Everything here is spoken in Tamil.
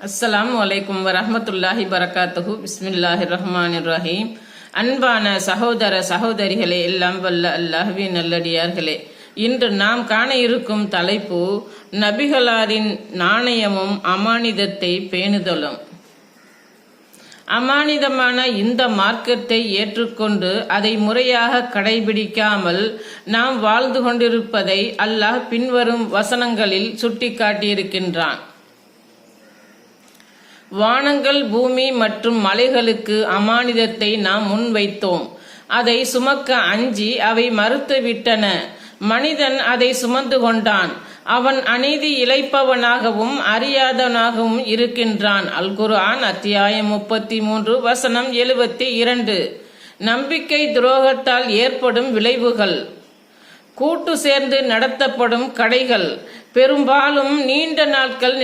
அஸ்ஸலாமு அலைக்கும் வரஹ்மத்துல்லாஹி பரகாத்துஹு. பிஸ்மில்லாஹிர் ரஹ்மானிர் ரஹீம். அன்பான சகோதர சகோதரிகளே, எல்லாம் வல்ல அல்லாஹ்வின் நல்லடியார்களே, இன்று நாம் காண இருக்கும் தலைப்பு நபிகளாரின் நாணயமும் அமானிதத்தை பேணுதலும். அமானிதமான இந்த மார்க்கத்தை ஏற்றுக்கொண்டு அதை முறையாக கடைபிடிக்காமல் நாம் வாழ்ந்து கொண்டிருப்பதை அல்லாஹ் பின்வரும் வசனங்களில் சுட்டிக்காட்டியிருக்கின்றான். வானங்கள், பூமி மற்றும் மலைகளுக்கு அமானிதத்தை நாம் முன்வைத்தோம். அதை சுமக்க அஞ்சி அவை மறுத்து விட்டன. மனிதன் அதை சுமந்து கொண்டான். அவன் அநீதி இழைப்பவனாகவும் அறியாதவனாகவும் இருக்கின்றான். அல் குர்ஆன் அத்தியாயம் 33 வசனம் 72. நம்பிக்கை துரோகத்தால் ஏற்படும் விளைவுகள். கூட்டு சேர்ந்து நடத்தப்படும் கடைகள் பெரும்பாலும் நீண்ட நாட்கள்